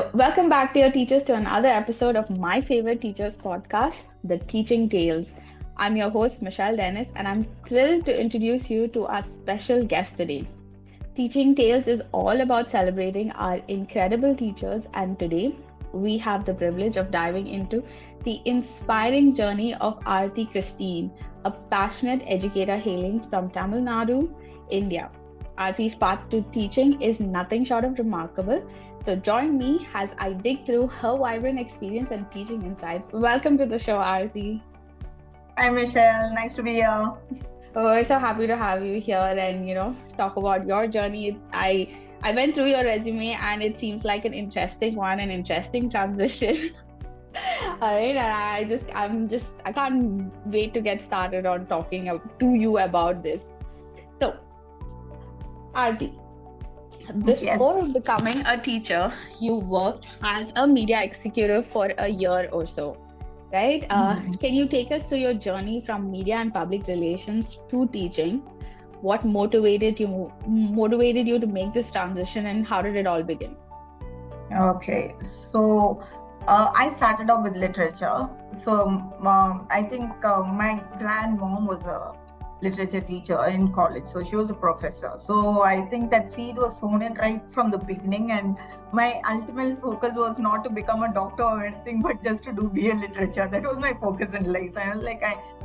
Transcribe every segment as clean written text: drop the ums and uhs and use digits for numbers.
So, welcome back, dear teachers, to another episode of my favorite teachers podcast, The Teaching Tales. I'm your host, Mischelle Denniz, and I'm thrilled to introduce you to our special guest today. Teaching Tales is all about celebrating our incredible teachers, and today we have the privilege of diving into the inspiring journey of Aarti Christeen, a passionate educator hailing from Tamil Nadu, India. Aarti's path to teaching is nothing short of remarkable. So join me as I dig through her vibrant experience and teaching insights. Welcome to the show, Aarti. Hi, Michelle. Nice to be here. We're so happy to have you here and talk about your journey. I went through your resume and it seems like an interesting one, an interesting transition. All right, and I can't wait to get started on talking to you about this. So, Aarti, before becoming a teacher, you worked as a media executive for a year or so, right? Can you take us through your journey from media and public relations to teaching? What motivated you to make this transition, and how did it all begin? Okay, so I started off with literature. So I think my grandmom was a literature teacher in college, so she was a professor. So I think that seed was sown in right from the beginning, and my ultimate focus was not to become a doctor or anything, but just to do BA literature. That was my focus in life. I was like,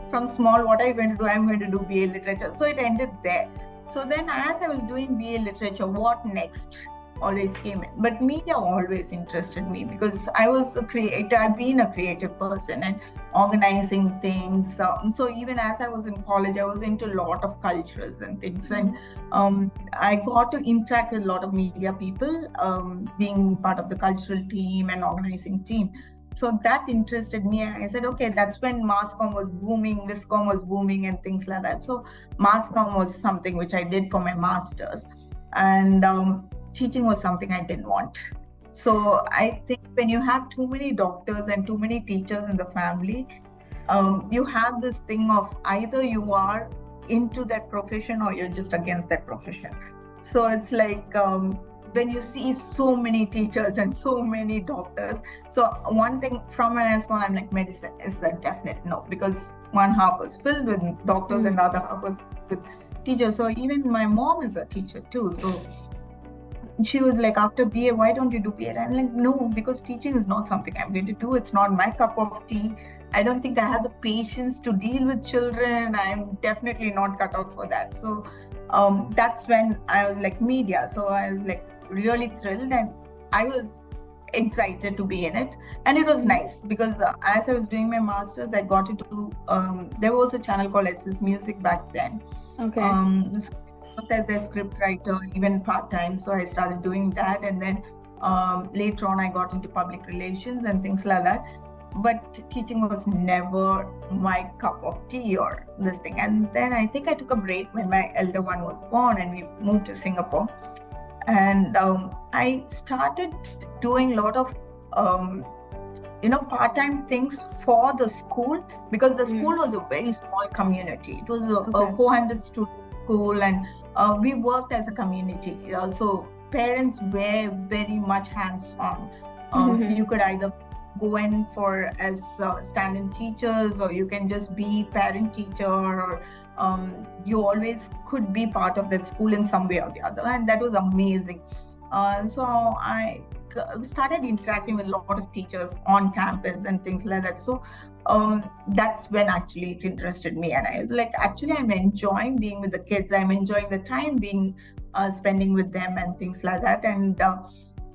from small, what are you going to do? I'm going to do BA literature. So it ended there. So then as I was doing BA literature, what next always came in. But media always interested me because I was a creator. I've been a creative person and organizing things. So even as I was in college, I was into a lot of culturals and things. And I got to interact with a lot of media people, being part of the cultural team and organizing team. So that interested me, and I said, okay, that's when mass comm was booming, viscom was booming, and things like that. So mass comm was something which I did for my master's, and teaching was something I didn't want. So I think when you have too many doctors and too many teachers in the family, you have this thing of either you are into that profession or you're just against that profession. So it's like when you see so many teachers and so many doctors. So one thing from when I was small, I'm like, medicine is a definite no, because one half was filled with doctors and the other half was with teachers. So even my mom is a teacher too. So she was like, after BA, why don't you do BA? I'm like, no, because teaching is not something I'm going to do. It's not my cup of tea. I don't think I have the patience to deal with children. I'm definitely not cut out for that. So that's when I was like, media. So I was like really thrilled and I was excited to be in it. And it was nice because as I was doing my master's, I got to do, there was a channel called SS Music back then. Okay. So as their script writer, even part-time. So I started doing that. And then later on, I got into public relations and things like that. But teaching was never my cup of tea or this thing. And then I think I took a break when my elder one was born and we moved to Singapore. And I started doing a lot of, part-time things for the school because the school was a very small community. It was a 400 student school and we worked as a community. So parents were very much hands-on. You could either go in for as stand-in teachers or you can just be parent teacher or you always could be part of that school in some way or the other, and that was amazing. So I started interacting with a lot of teachers on campus and things like that. So that's when actually it interested me, and I was like, actually I'm enjoying being with the kids. I'm enjoying the time being spending with them and things like that. And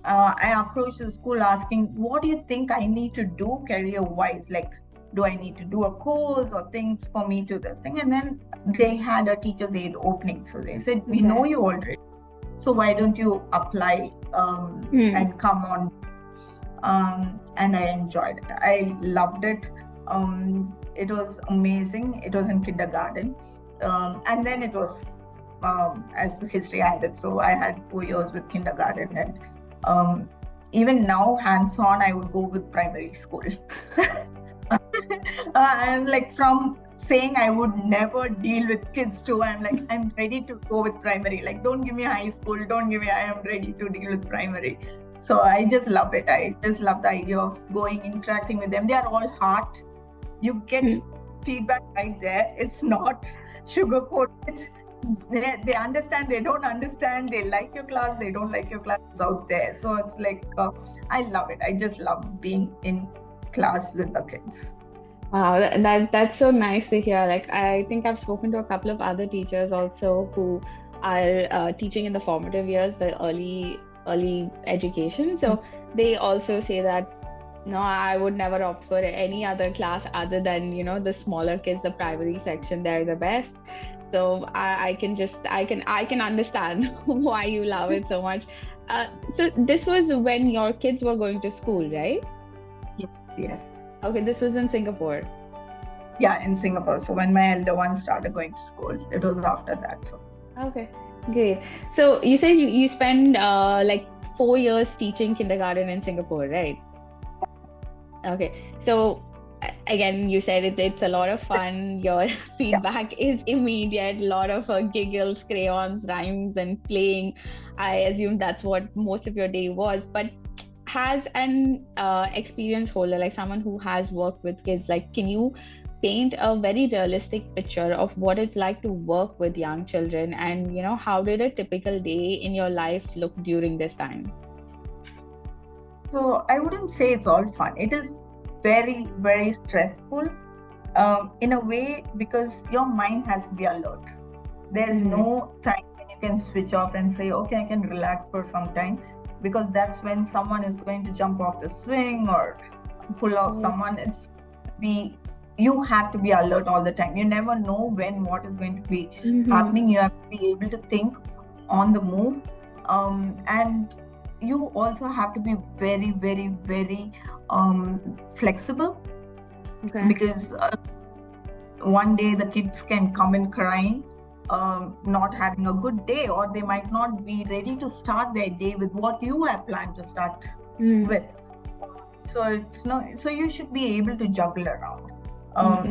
I approached the school asking, what do you think I need to do career-wise? Like, do I need to do a course or things for me to this thing? And then they had a teacher's aid opening. So they said, we know you already. So why don't you apply and come on? And I enjoyed it. I loved it. It was amazing. It was in kindergarten. And then it was, as the history had it. So I had 4 years with kindergarten. And even now, hands-on, I would go with primary school. And like from saying I would never deal with kids too, I'm like, I'm ready to go with primary. Like, don't give me high school, I am ready to deal with primary. So I just love it. I just love the idea of going, interacting with them. They are all heart. You get feedback right there. It's not sugar coated. They understand, they don't understand, they like your class, they don't like your class. It's out there. So it's like, I love it. I just love being in class with the kids. Wow, that's so nice to hear. Like, I think I've spoken to a couple of other teachers also who are teaching in the formative years, the early education. So they also say that no, I would never opt for any other class other than, the smaller kids, the primary section. They're the best. So I can understand why you love it so much. So this was when your kids were going to school, right? Yes. Okay, this was in Singapore. Yeah, in Singapore. So when my elder one started going to school, it was after that. So. Okay, great. So you said you spent like 4 years teaching kindergarten in Singapore, right? Okay. So again, you said it's a lot of fun. Your feedback is immediate. A lot of giggles, crayons, rhymes, and playing. I assume that's what most of your day was. But has an experienced holder, like someone who has worked with kids, like can you paint a very realistic picture of what it's like to work with young children, and how did a typical day in your life look during this time? So I wouldn't say it's all fun. It is very, very stressful in a way, because your mind has to be alert. There's no time when you can switch off and say, okay, I can relax for some time, because that's when someone is going to jump off the swing or pull off someone. You have to be alert all the time. You never know when what is going to be happening. You have to be able to think on the move, and you also have to be very, very, very flexible. Okay. Because one day the kids can come in crying, not having a good day, or they might not be ready to start their day with what you have planned to start with. So you should be able to juggle around.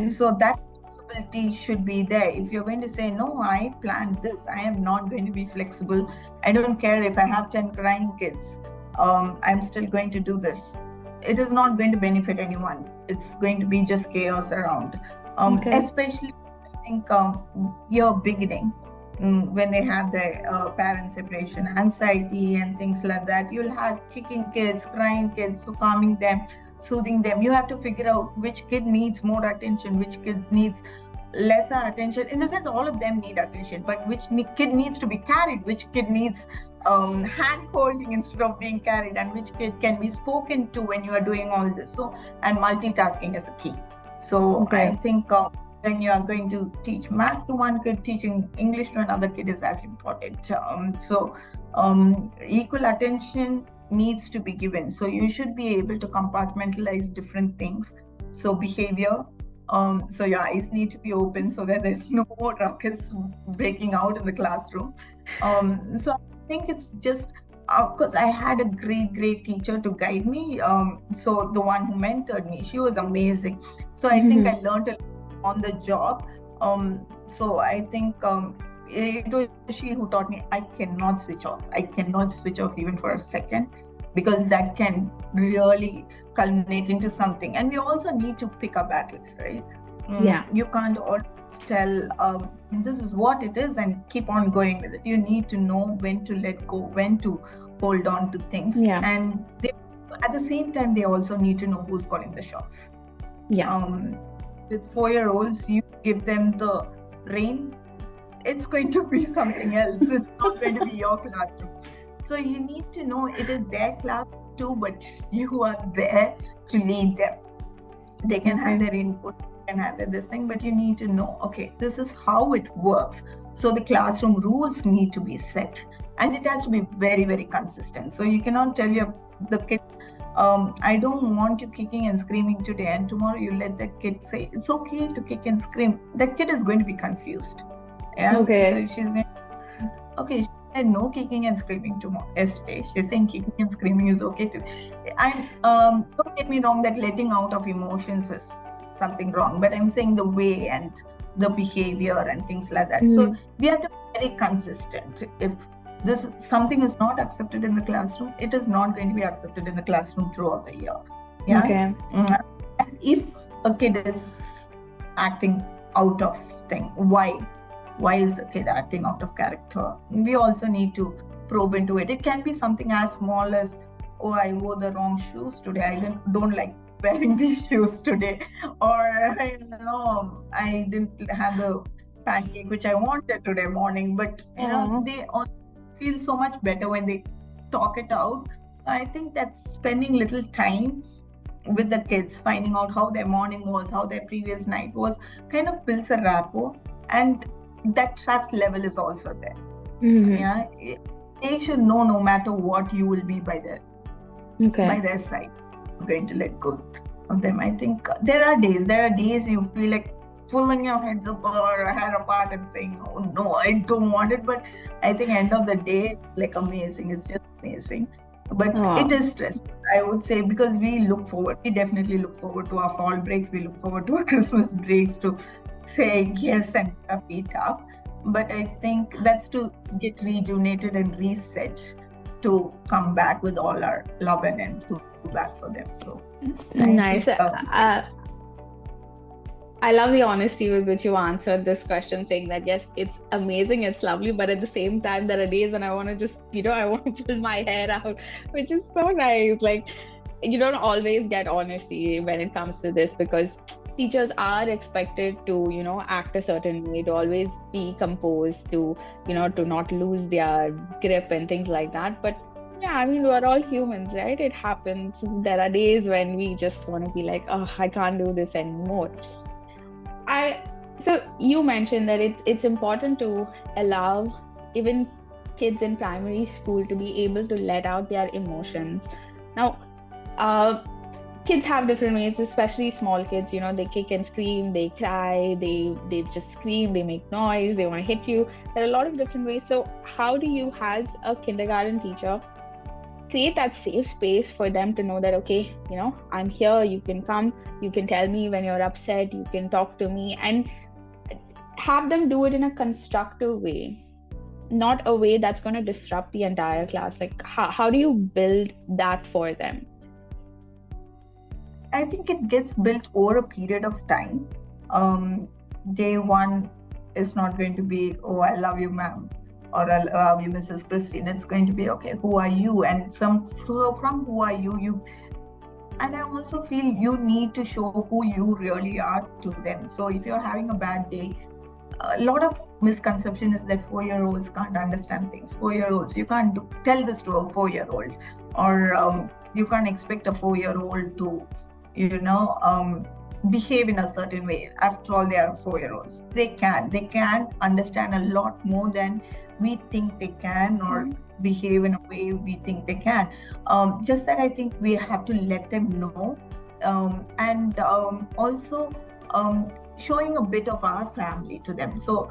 So that flexibility should be there. If you're going to say, no, I planned this, I am not going to be flexible. I don't care if I have 10 crying kids. I'm still going to do this. It is not going to benefit anyone. It's going to be just chaos around. Especially, I think, year beginning, when they have their parent separation anxiety and things like that. You'll have kicking kids, crying kids, so calming them, soothing them. You have to figure out which kid needs more attention, which kid needs lesser attention. In the sense, all of them need attention, but which kid needs to be carried, which kid needs hand holding instead of being carried, and which kid can be spoken to when you are doing all this. So, and multitasking is a key. So I think when you are going to teach math to one kid, teaching English to another kid is as important. Equal attention needs to be given. So you should be able to compartmentalize different things. So behavior, so your eyes need to be open so that there's no more ruckus breaking out in the classroom. So I think it's just because I had a great teacher to guide me. So the one who mentored me, she was amazing. So I think I learned a lot on the job. So I think it was she who taught me I cannot switch off. I cannot switch off even for a second, because that can really culminate into something. And we also need to pick our battles, right? You can't always tell this is what it is and keep on going with it. You need to know when to let go, when to hold on to things. And at the same time, they also need to know who's calling the shots. With 4-year-olds, you give them the rein, it's going to be something else. It's not going to be your classroom. So you need to know it is their class too, but you are there to lead them. They can have their input, they can have this thing, but you need to know, okay, this is how it works. So the classroom rules need to be set, and it has to be very, very consistent. So you cannot tell the kid, I don't want you kicking and screaming today, and tomorrow you let that kid say it's okay to kick and scream. That kid is going to be confused. So she's going she said no kicking and screaming yesterday. She's saying kicking and screaming is okay too. And don't get me wrong, that letting out of emotions is something wrong, but I'm saying the way and the behavior and things like that. So we have to be very consistent. If this something is not accepted in the classroom, it is not going to be accepted in the classroom throughout the year. Yeah. Okay. And if a kid is acting out of thing, why is the kid acting out of character? We also need to probe into it. It can be something as small as, oh, I wore the wrong shoes today, I don't like wearing these shoes today, or I didn't have the pancake which I wanted today morning. But they also feel so much better when they talk it out. I think that spending little time with the kids, finding out how their morning was, how their previous night was, kind of builds a rapport, and that trust level is also there. Yeah, they should know no matter what, you will be by their side. You're going to let go of them. I think there are days you feel like pulling your heads hair apart and saying, oh no, I don't want it. But I think end of the day, like amazing. It's just amazing. But it is stressful, I would say, because we definitely look forward to our fall breaks. We look forward to our Christmas breaks to say yes and feet up. But I think that's to get rejuvenated and reset to come back with all our love and back for them. So nice. I love the honesty with which you answered this question, saying that yes, it's amazing, it's lovely, but at the same time, there are days when I want to just, I want to pull my hair out, which is so nice. Like, you don't always get honesty when it comes to this, because teachers are expected to, act a certain way, to always be composed, to not lose their grip and things like that. But yeah, I mean, we're all humans, right? It happens. There are days when we just want to be like, oh, I can't do this anymore. So you mentioned that it's important to allow even kids in primary school to be able to let out their emotions. Now, kids have different ways, especially small kids. They kick and scream, they cry, they just scream, they make noise, they want to hit you. There are a lot of different ways. So how do you, as a kindergarten teacher, create that safe space for them to know that, okay, I'm here, you can come, you can tell me when you're upset, you can talk to me, and have them do it in a constructive way, not a way that's going to disrupt the entire class? Like, how do you build that for them? I think it gets built over a period of time. Day one is not going to be, oh, I love you, ma'am, or I love you, Mrs. Christeen. It's going to be, okay, who are you? And from who are you, and I also feel you need to show who you really are to them. So if you're having a bad day, a lot of misconception is that 4-year-olds can't understand things. 4-year-olds, you can't tell this to a 4-year-old, or you can't expect a 4-year-old to, behave in a certain way. After all, they are 4-year-olds. They can understand a lot more than we think they can, or behave in a way we think they can. Just that I think we have to let them know, and also showing a bit of our family to them. So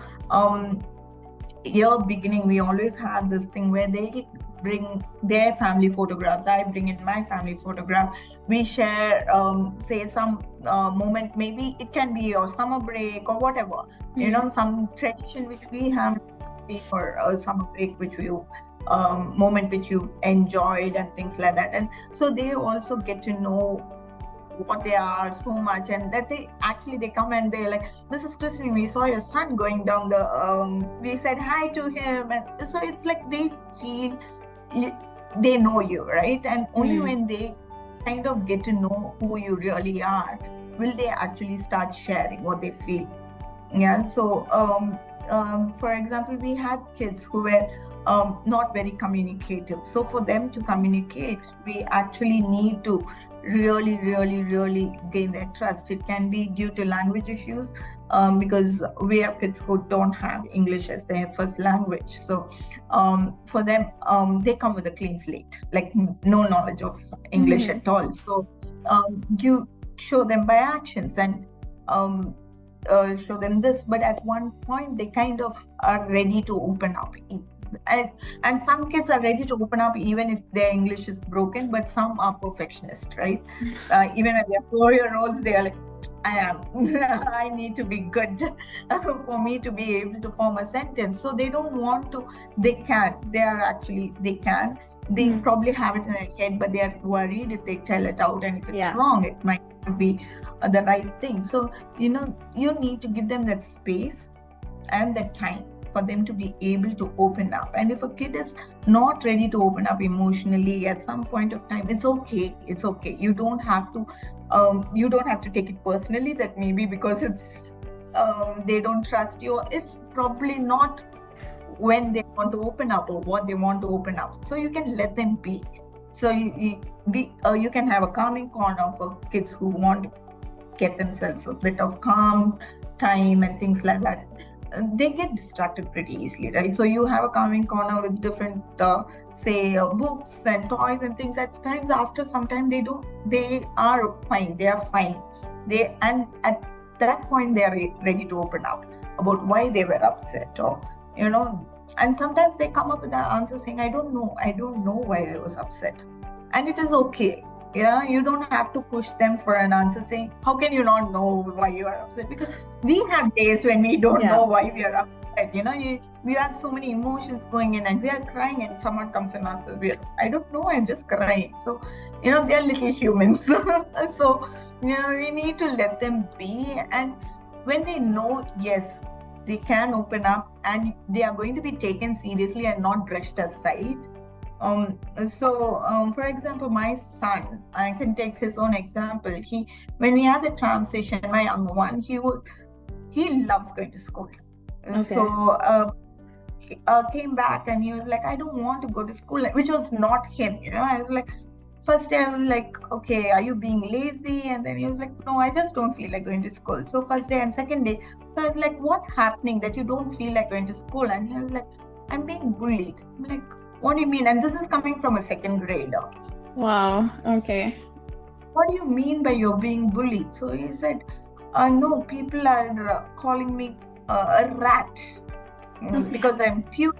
beginning, we always have this thing where they bring their family photographs, I bring in my family photograph, we share say some moment, maybe it can be your summer break or whatever, some tradition which we have, or a summer break which you moment which you enjoyed and things like that. And so they also get to know what they are so much, and that they come and they're like, Mrs. Christeen, we saw your son going down we said hi to him. And so it's like they feel they know you, right? And only when they kind of get to know who you really are, will they actually start sharing what they feel. Yeah. So for example, we had kids who were not very communicative. So for them to communicate, we actually need to really gain their trust. It can be due to language issues, because we have kids who don't have English as their first language. So for them, they come with a clean slate, like no knowledge of English at all. So you show them by actions and show them this, but at one point they kind of are ready to open up. And some kids are ready to open up even if their English is broken, but some are perfectionists, right? Even when they're 4-year-olds, they are like, I am. I need to be good for me to be able to form a sentence. So they don't want to, they can. They can. They probably have it in their head, but they are worried if they tell it out, and if it's wrong, it might not be the right thing. So, you need to give them that space and that time for them to be able to open up. And if a kid is not ready to open up emotionally at some point of time, it's okay. It's okay. You don't have to take it personally that maybe because it's they don't trust you. It's probably not when they want to open up or what they want to open up. So you can let them be. So you can have a calming corner for kids who want to get themselves a bit of calm time and things like that. They get distracted pretty easily, right? So you have a calming corner with different, books and toys and things. At times, after some time, they are fine. They are fine. And at that point, they are ready to open up about why they were upset, or and sometimes they come up with the answer saying, I don't know why I was upset. And it is okay. Yeah, you don't have to push them for an answer saying, how can you not know why you are upset? Because we have days when we don't know why we are upset. We have so many emotions going in, and we are crying, and someone comes and asks us, I don't know, I'm just crying. So, they are little humans. So, we need to let them be. And when they know, yes, they can open up and they are going to be taken seriously and not brushed aside. For example, my son, I can take his own example. When we had the transition, my younger one, he loves going to school. Okay. So he came back and he was like, I don't want to go to school, which was not him. I was like, first day I was like, okay, are you being lazy? And then he was like, no, I just don't feel like going to school. So first day and second day, I was like, what's happening that you don't feel like going to school? And he was like, I'm being bullied. I'm like, what do you mean? And this is coming from a second grader. Wow. Okay. What do you mean by you're being bullied? So he said, no, people are calling me a rat because I'm pure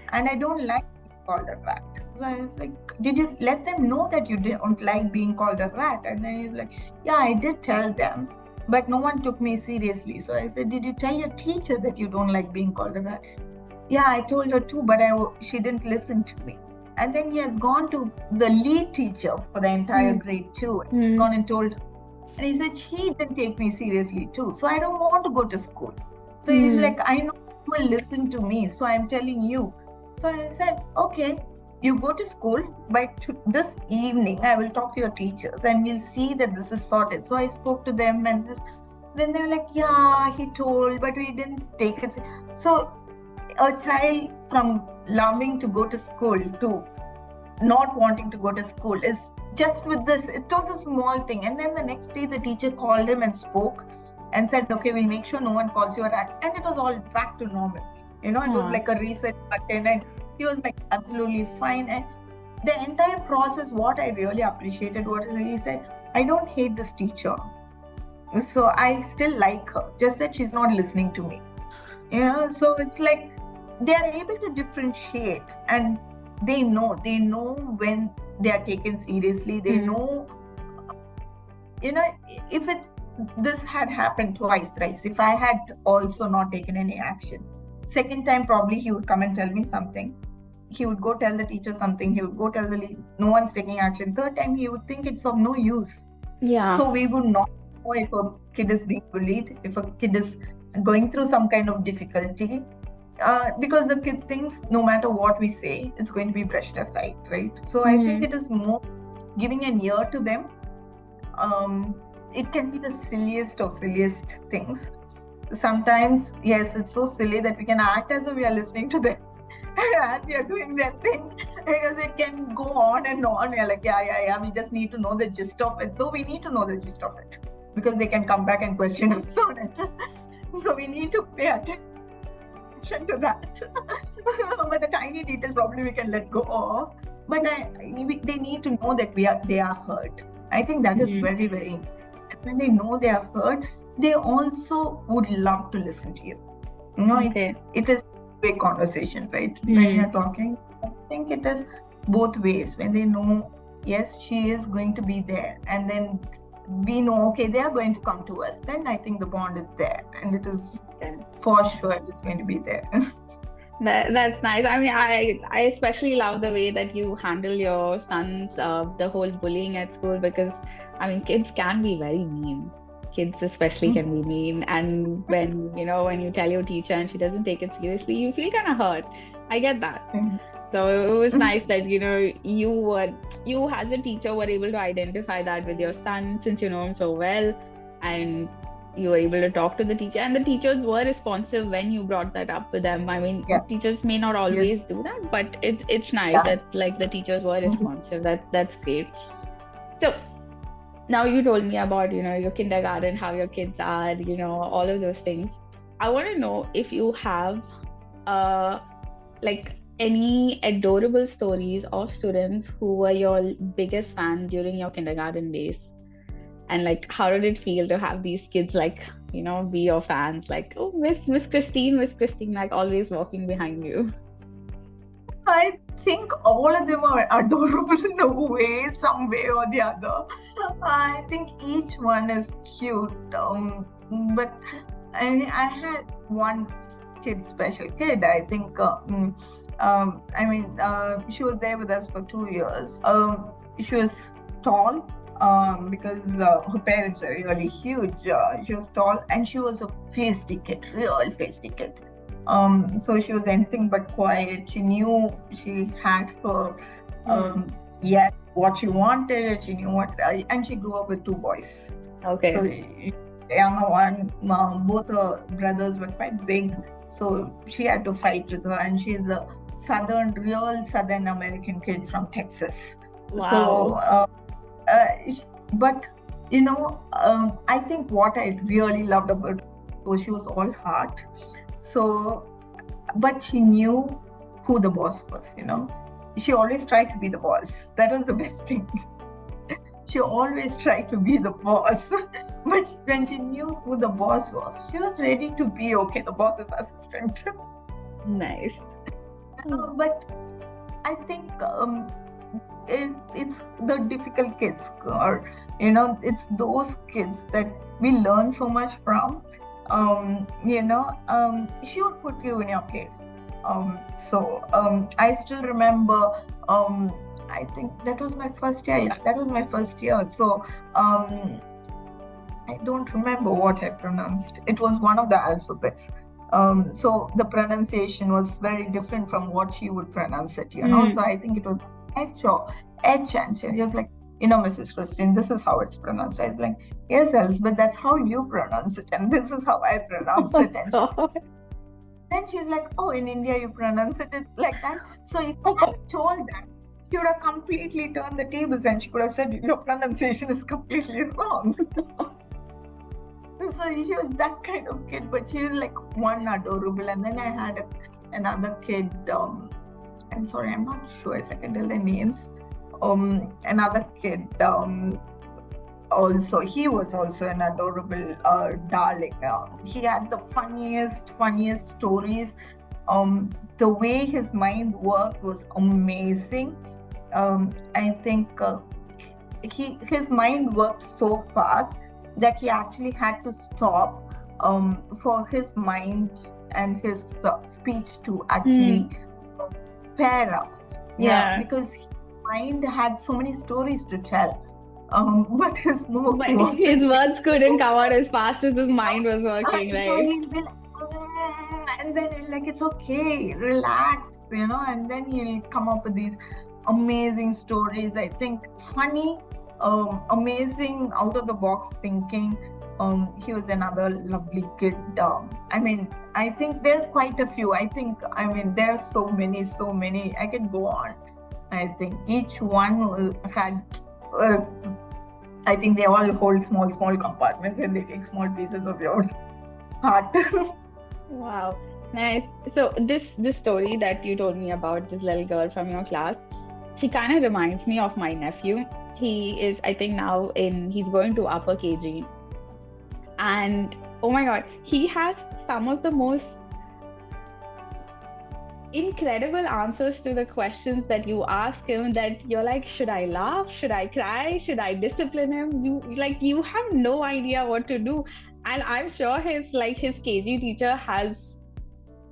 and I don't like being called a rat. So I was like, did you let them know that you don't like being called a rat? And then he's like, yeah, I did tell them, but no one took me seriously. So I said, did you tell your teacher that you don't like being called a rat? Yeah, I told her too, but she didn't listen to me. And then he has gone to the lead teacher for the entire grade 2. He's gone and told her. And he said, she didn't take me seriously too. So I don't want to go to school. So he's like, I know you will listen to me. So I'm telling you. So I said, okay, you go to school. By this evening, I will talk to your teachers and we'll see that this is sorted. So I spoke to them and then they were like, yeah, he told, but we didn't take it. So a child from loving to go to school to not wanting to go to school is just with this. It was a small thing. And then the next day, the teacher called him and spoke and said, okay, we'll make sure no one calls you a rat. And it was all back to normal. It was like a reset button and he was like absolutely fine. And the entire process, what I really appreciated was he said, I don't hate this teacher. So I still like her, just that she's not listening to me. So it's like, they are able to differentiate and they know when they are taken seriously. They know, if this had happened twice, thrice, if I had also not taken any action, second time probably he would come and tell me something. He would go tell the teacher something. He would go tell the lead, no one's taking action. Third time he would think it's of no use. Yeah. So we would not know if a kid is being bullied, if a kid is going through some kind of difficulty. Because the kid thinks no matter what we say, it's going to be brushed aside, right? So I think it is more giving an ear to them. It can be the silliest of silliest things. Sometimes, yes, it's so silly that we can act as though we are listening to them as you're doing that thing, because it can go on and on. You're like, yeah, we just need to know the gist of it. Though we need to know the gist of it, because they can come back and question us on it. So we need to pay attention to that. But the tiny details probably we can let go of. But they need to know that they are heard. I think that is very, very important. When they know they are heard, they also would love to listen to you. It is a big conversation, right? When you're talking, I think it is both ways. When they know, yes, she is going to be there, and then we know, okay, they are going to come to us, then I think the bond is there, and it is for sure it is going to be there. That's nice. I mean, I especially love the way that you handle your son's the whole bullying at school, because I mean, kids can be very mean. Kids especially can be mean, and when you tell your teacher and she doesn't take it seriously, you feel kind of hurt. I get that. So it was nice that you as a teacher were able to identify that with your son, since you know him so well, and you were able to talk to the teacher, and the teachers were responsive when you brought that up with them. I mean, teachers may not always do that, but it's nice that like the teachers were responsive. That's great. So now you told me about your kindergarten, how your kids are, all of those things. I want to know if you have like any adorable stories of students who were your biggest fan during your kindergarten days. And like, how did it feel to have these kids be your fans? Like, oh, Miss Christine, like always walking behind you. I think all of them are adorable in a way, some way or the other. I think each one is cute. But I had one special kid. I think. She was there with us for 2 years. She was tall. Because her parents were really huge. She was tall and she was a feisty kid, real feisty kid. So she was anything but quiet. She knew she had her what she wanted. She knew what, and she grew up with 2 boys. Okay. So the younger one, both her brothers were quite big, so she had to fight with her. And she's the real Southern American kid from Texas. Wow. So. But I think what I really loved about her was she was all heart. So, but she knew who the boss was. She always tried to be the boss. That was the best thing. She always tried to be the boss. But when she knew who the boss was, she was ready to be the boss's assistant. Nice. But I think. It's the difficult kids, or it's those kids that we learn so much from. She would put you in your place. I still remember. I think that was my first year. Yeah, that was my first year. So I don't remember what I pronounced. It was one of the alphabets. So the pronunciation was very different from what she would pronounce it. So I think it was H, and she was like, Mrs. Christine, this is how it's pronounced. I was like, yes, Elizabeth, that's how you pronounce it, and this is how I pronounce it. And then she's like, oh, in India you pronounce it like that. So if I had told that, she would have completely turned the tables, and she could have said, your pronunciation is completely wrong. So she was that kind of kid, but she was like one adorable. And then I had another kid. I'm sorry, I'm not sure if I can tell their names. Another kid, also, he was also an adorable darling. He had the funniest stories. The way his mind worked was amazing. I think his mind worked so fast that he actually had to stop for his mind and his speech to actually pair up. Because his mind had so many stories to tell. But his words couldn't come out as fast as his mind was working, right? So he will, and then it's okay, relax, and then he'll come up with these amazing stories. I think funny, amazing, out of the box thinking. He was another lovely kid. I think there are quite a few. There are so many. I can go on. I think each one had. I think they all hold small compartments, and they take small pieces of your heart. Wow, nice. So this story that you told me about, this little girl from your class, she kind of reminds me of my nephew. He is, I think now he's going to upper KG. And oh my God, he has some of the most incredible answers to the questions that you ask him, that you're like, should I laugh? Should I cry? Should I discipline him? You have no idea what to do. And I'm sure his KG teacher has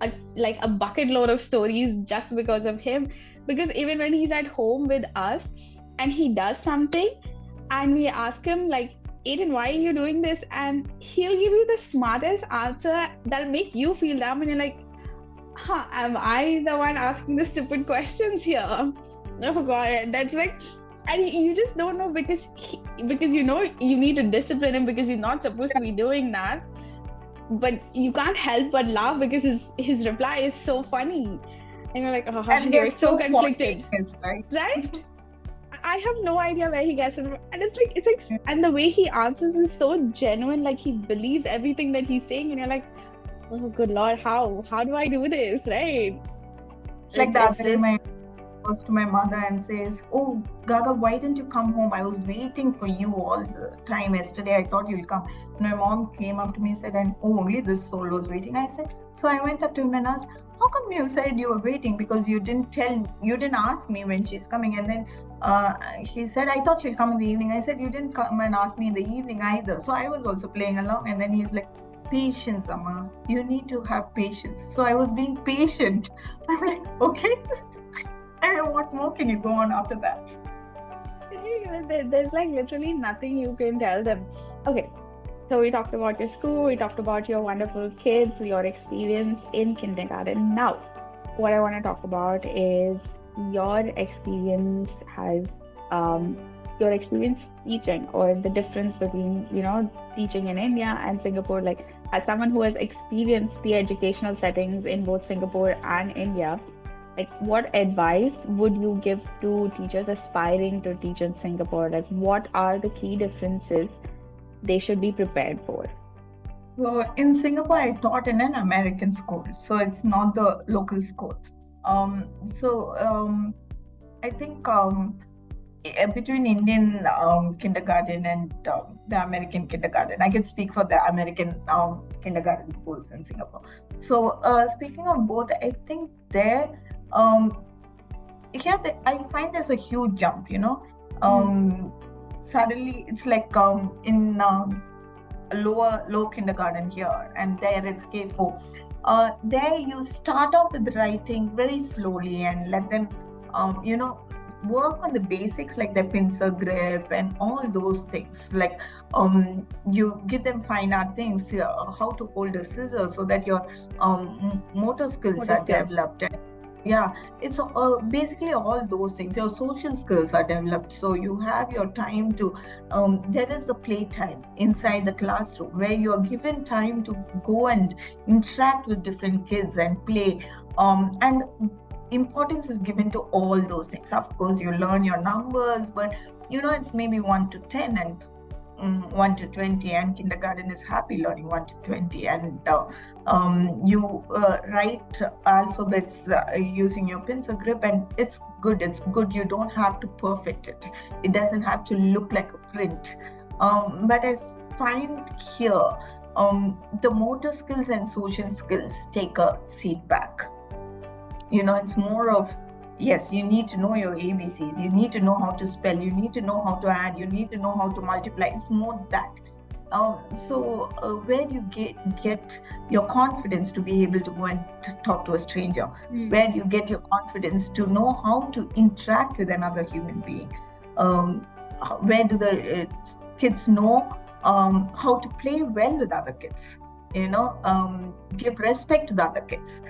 a bucket load of stories just because of him. Because even when he's at home with us and he does something and we ask him like, Aiden, why are you doing this? And he'll give you the smartest answer that'll make you feel dumb, and you're like, am I the one asking the stupid questions here? Oh god, that's like, and you just don't know, because you need to discipline him because he's not supposed to be doing that, but you can't help but laugh because his reply is so funny, and you're like, and you're so conflicted, right? I have no idea where he gets it from. And it's like, and the way he answers is so genuine, like he believes everything that he's saying, and you're like, oh good lord, how do I do this, right? It's like that day goes to my mother and says, oh Gaga, why didn't you come home? I was waiting for you all the time yesterday. I thought you'll come. And my mom came up to me and said, and only this soul was waiting. I said, so I went up to him and asked, how come you said you were waiting? Because you didn't ask me when she's coming. And then he said, I thought she'll come in the evening. I said, you didn't come and ask me in the evening either. So I was also playing along. And then he's like, patience, Amma. You need to have patience. So I was being patient. I'm like, okay. And what more can you go on after that? There's like literally nothing you can tell them. Okay, so we talked about your school, we talked about your wonderful kids, your experience in kindergarten. Now, what I want to talk about is your experience teaching, or the difference between, teaching in India and Singapore. Like, as someone who has experienced the educational settings in both Singapore and India, like, what advice would you give to teachers aspiring to teach in Singapore? Like, what are the key differences they should be prepared for? Well, in Singapore, I taught in an American school, so it's not the local school. I think between Indian kindergarten and the American kindergarten, I can speak for the American kindergarten schools in Singapore. So speaking of both, I think there, I find there's a huge jump, Suddenly it's like in low kindergarten here, and there it's K4. There you start off with writing very slowly and let them, work on the basics, like their pencil grip and all those things. Like you give them fine art things, how to hold a scissors, so that your motor skills are developed. Yeah, it's basically all those things. Your social skills are developed, so you have your time to, there is the play time inside the classroom where you are given time to go and interact with different kids and play, and importance is given to all those things. Of course, you learn your numbers, but it's maybe 1 to 10 and 1 to 20, and kindergarten is happy learning 1 to 20, and you write alphabets using your pencil grip, and it's good. You don't have to perfect it. It doesn't have to look like a print. But I find here the motor skills and social skills take a seat back. It's more of, yes, you need to know your ABCs, you need to know how to spell, you need to know how to add, you need to know how to multiply. It's more that. So where do you get your confidence to be able to go and talk to a stranger? Where do you get your confidence to know how to interact with another human being? Where do the kids know how to play well with other kids? Give respect to the other kids.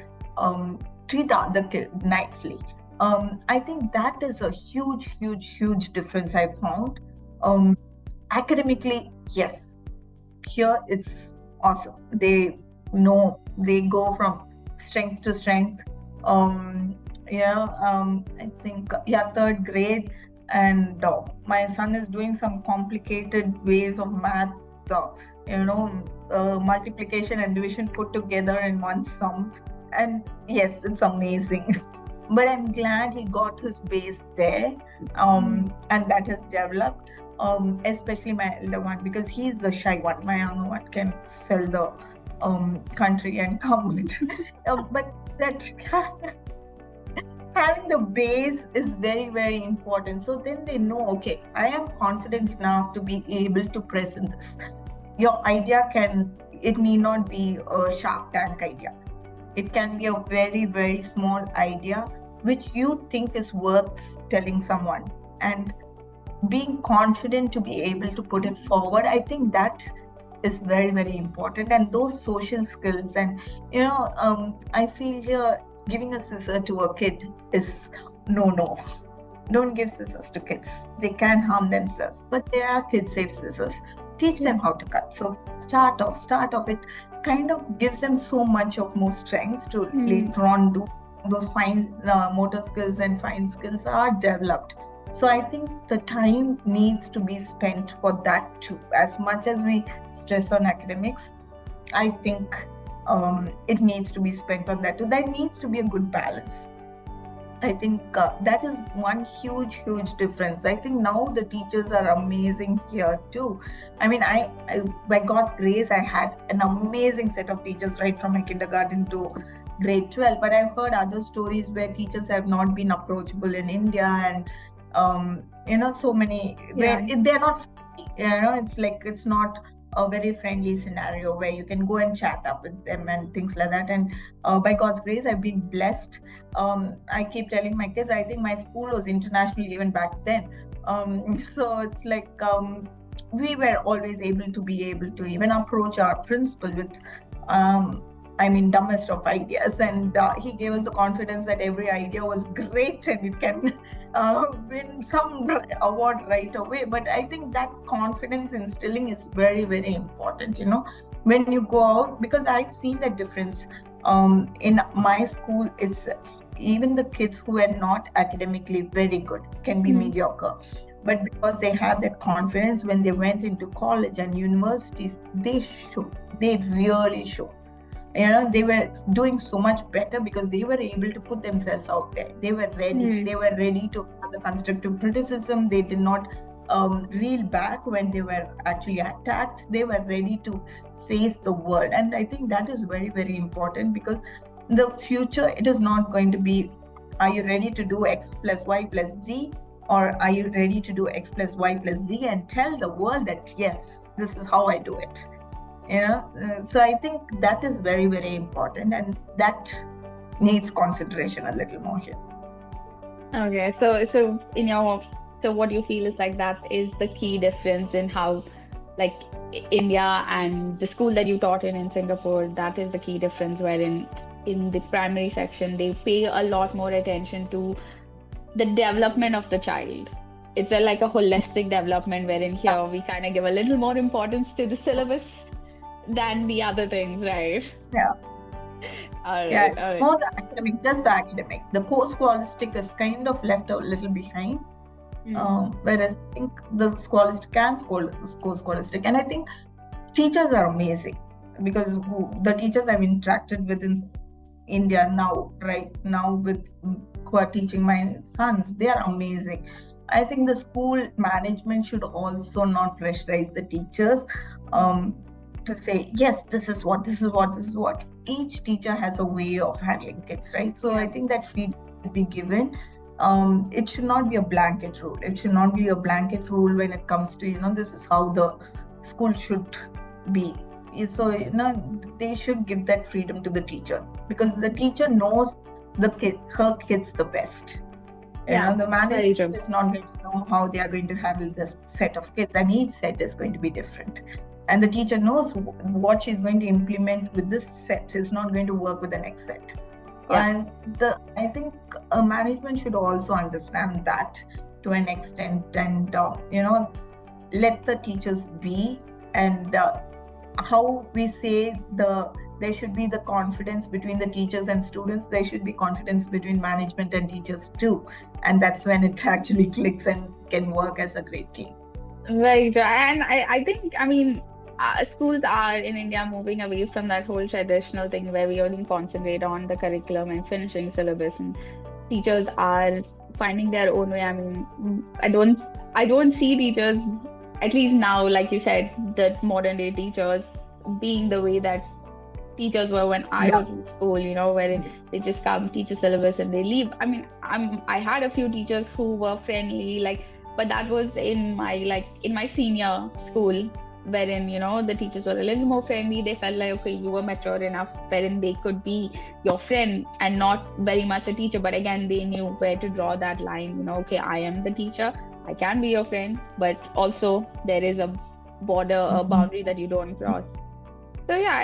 Treat the other kid nicely. I think that is a huge difference I found. Academically, yes, here it's awesome. They go from strength to strength. I think, third grade, and my son is doing some complicated ways of math, multiplication and division put together in one sum. And yes, it's amazing. But I'm glad he got his base there, and that has developed, especially my elder one, because he's the shy one. My younger one can sell the country and come with. But having the base is very, very important. So then they know, okay, I am confident enough to be able to present this. Your idea it need not be a Shark Tank idea. It can be a very, very small idea which you think is worth telling someone. And being confident to be able to put it forward, I think that is very, very important. And those social skills, and I feel here giving a scissor to a kid is no. Don't give scissors to kids. They can harm themselves. But there are kid-safe scissors. Teach them how to cut. So start off. It kind of gives them so much of more strength to later on do those fine motor skills and fine skills are developed. So I think the time needs to be spent for that too. As much as we stress on academics, I think it needs to be spent on that too. There needs to be a good balance. I think that is one huge difference. I think now the teachers are amazing here too. I mean, I by God's grace, I had an amazing set of teachers right from my kindergarten to grade 12. But I've heard other stories where teachers have not been approachable in India, and so many where they're not. It's like it's not a very friendly scenario where you can go and chat up with them and things like that. And by God's grace, I've been blessed. I keep telling my kids, I think my school was international even back then. So it's like we were always able to even approach our principal with dumbest of ideas, and he gave us the confidence that every idea was great and it can win some award right away. But I think that confidence instilling is very, very important, when you go out, because I've seen the difference in my school. It's even the kids who are not academically very good can be mediocre, but because they have that confidence, when they went into college and universities, they really show. They were doing so much better because they were able to put themselves out there. They were ready. They were ready to have the constructive criticism. They did not reel back when they were actually attacked. They were ready to face the world. And I think that is very, very important, because the future, it is not going to be, are you ready to do X plus Y plus Z? Or are you ready to do X plus Y plus Z and tell the world that, yes, this is how I do it? So I think that is very, very important, and that needs consideration a little more here. Okay, so what you feel is like that is the key difference in how, like, India and the school that you taught in Singapore, that is the key difference, wherein in the primary section they pay a lot more attention to the development of the child. It's like a holistic development, wherein here we kind of give a little more importance to the syllabus than the other things, right? Yeah. It's more the academic, just the academic. The co-scholastic is kind of left a little behind, whereas I think the scholastic and co-scholastic. And I think teachers are amazing, because the teachers I've interacted with in India right now with who are teaching my sons, they are amazing. I think the school management should also not pressurize the teachers to say, yes, this is what. Each teacher has a way of handling kids, right? So I think that freedom should be given. It should not be a blanket rule. It should not be a blanket rule when it comes to, this is how the school should be. So, they should give that freedom to the teacher, because the teacher knows her kids the best. The manager is not going to know how they are going to handle this set of kids, and each set is going to be different. And the teacher knows what she's going to implement with this set is not going to work with the next set. Yeah. And I think management should also understand that to an extent, and let the teachers be. And how we say there should be the confidence between the teachers and students, there should be confidence between management and teachers too. And that's when it actually clicks and can work as a great team. Right. And I think, schools are in India moving away from that whole traditional thing where we only concentrate on the curriculum and finishing syllabus, and teachers are finding their own way. I don't see teachers, at least now, like you said, the modern day teachers being the way that teachers were when I was in school, wherein they just come, teach a syllabus and they leave. I mean, I had a few teachers who were friendly, but that was in my senior school, wherein, the teachers were a little more friendly. They felt like, okay, you were mature enough wherein they could be your friend and not very much a teacher. But again, they knew where to draw that line, okay, I am the teacher, I can be your friend, but also there is a border, a boundary that you don't cross. So yeah,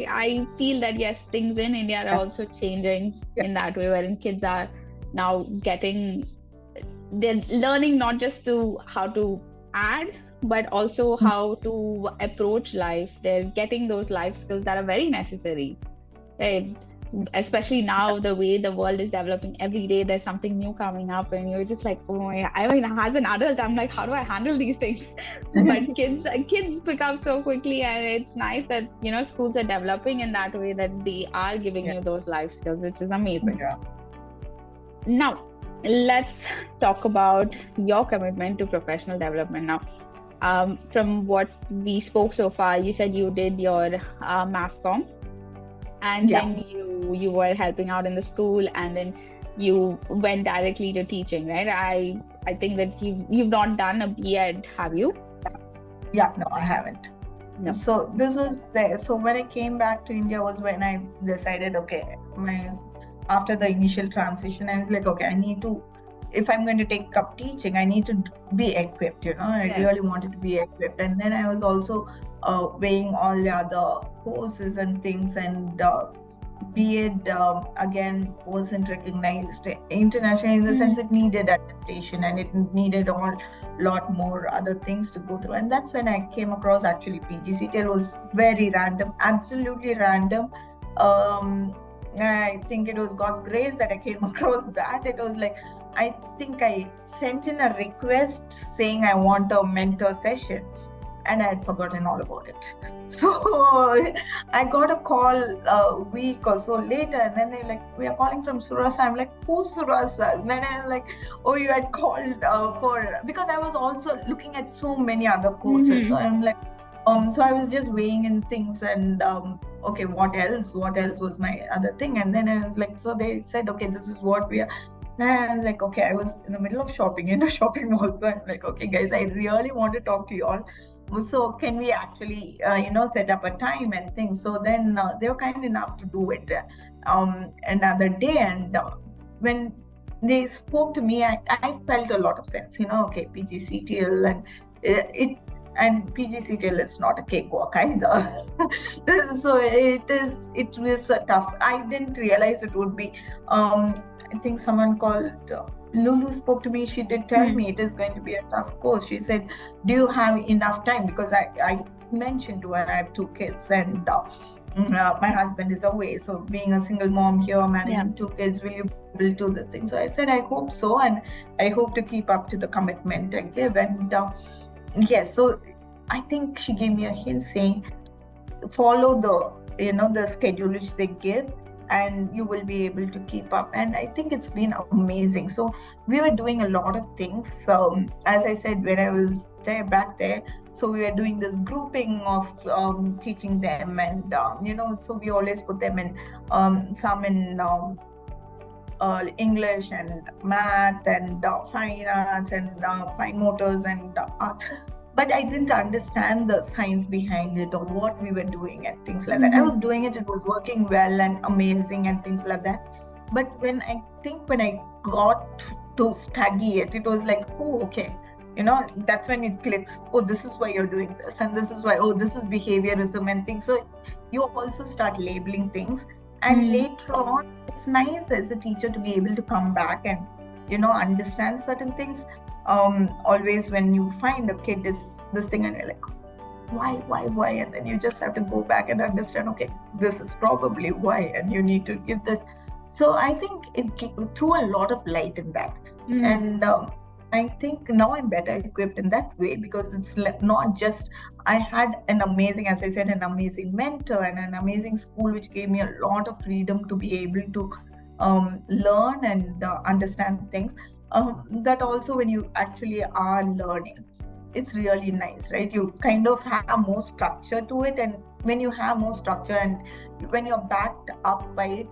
I feel that yes, things in India are also changing in that way, wherein kids are now they're learning not just how to add, but also how to approach life. They're getting those life skills that are very necessary, right? Especially now, the way the world is developing, every day there's something new coming up, and you're just like, oh my, I mean, as an adult, I'm like, how do I handle these things? But kids pick up so quickly, and it's nice that schools are developing in that way, that they are giving you those life skills, which is amazing. Now let's talk about your commitment to professional development. Now, from what we spoke so far, you said you did your mass comm, and then you were helping out in the school, and then you went directly to teaching, right? I think that you've not done a B.Ed, have you? Yeah, no, I haven't. No. So this was there. So when I came back to India was when I decided, okay, after the initial transition, I was like, okay, I need to, if I'm going to take up teaching, I need to be equipped, I really wanted to be equipped. And then I was also weighing all the other courses and things, and B.Ed again wasn't recognized internationally, in the sense it needed attestation and it needed a lot more other things to go through. And that's when I came across actually PGCT. It was very random, absolutely random. I think it was God's grace that I came across that. It was like, I think I sent in a request saying I want a mentor session, and I had forgotten all about it. So I got a call a week or so later, and then they're like, we are calling from Suraasa. I'm like, who's Suraasa? And then I'm like, oh, you had called because I was also looking at so many other courses. So I'm like, so I was just weighing in things, and okay, what else was my other thing? And then I was like, so they said, okay, this is what we are. And I was like, okay, I was in the middle of shopping in a shopping mall. So I'm like, okay, guys, I really want to talk to you all. So can we actually, set up a time and things? So then they were kind enough to do it another day. And when they spoke to me, I felt a lot of sense, okay, PGCTL and PGCTL is not a cakewalk either. So it was tough. I didn't realize it would be, I think someone called Lulu spoke to me. She did tell me it is going to be a tough course. She said, do you have enough time? Because I mentioned to her I have 2 kids, and my husband is away. So being a single mom here, managing 2 kids, will you be able to do this thing? So I said, I hope so. And I hope to keep up to the commitment I give. And yes, so I think she gave me a hint saying, follow the schedule which they give, and you will be able to keep up. And I think it's been amazing. So we were doing a lot of things. As I said, when I was back there, so we were doing this grouping of teaching them, and so we always put them in some in English and math and fine arts and fine motors and art. But I didn't understand the science behind it or what we were doing and things like that. I was doing it, it was working well and amazing and things like that. But when I got to study it, it was like, oh, okay. That's when it clicks. Oh, this is why you're doing this. And this is why, oh, this is behaviorism and things. So you also start labeling things. And later on, it's nice as a teacher to be able to come back and, understand certain things. Always when you find a kid is this thing and you're like, why? And then you just have to go back and understand, okay, this is probably why, and you need to give this. So I think it threw a lot of light in that. And I think now I'm better equipped in that way, because it's not just, I had an amazing, as I said, an amazing mentor and an amazing school, which gave me a lot of freedom to be able to learn and understand things. That also when you actually are learning, it's really nice, right? You kind of have more structure to it, and when you have more structure and when you're backed up by it,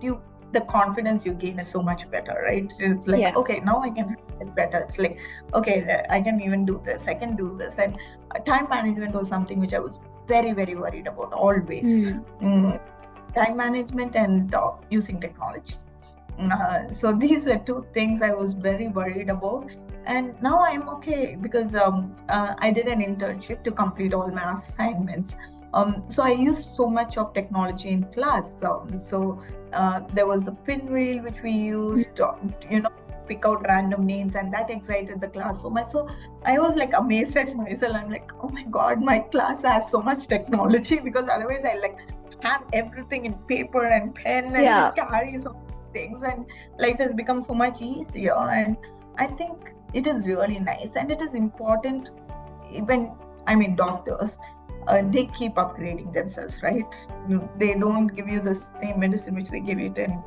the confidence you gain is so much better, right? It's like, okay, now I can have it better. It's like, okay, I can even do this, I can do this. And time management was something which I was very, very worried about always. Time management and using technology. So these were two things I was very worried about. And now I'm okay because I did an internship to complete all my assignments. So I used so much of technology in class. So there was the pinwheel which we used to, pick out random names, and that excited the class so much. So I was like amazed at myself. I'm like, oh my God, my class has so much technology, because otherwise I like have everything in paper and pen and carry so many things, and life has become so much easier. And I think it is really nice, and it is important. Even, doctors, they keep upgrading themselves, right? They don't give you the same medicine which they gave you 10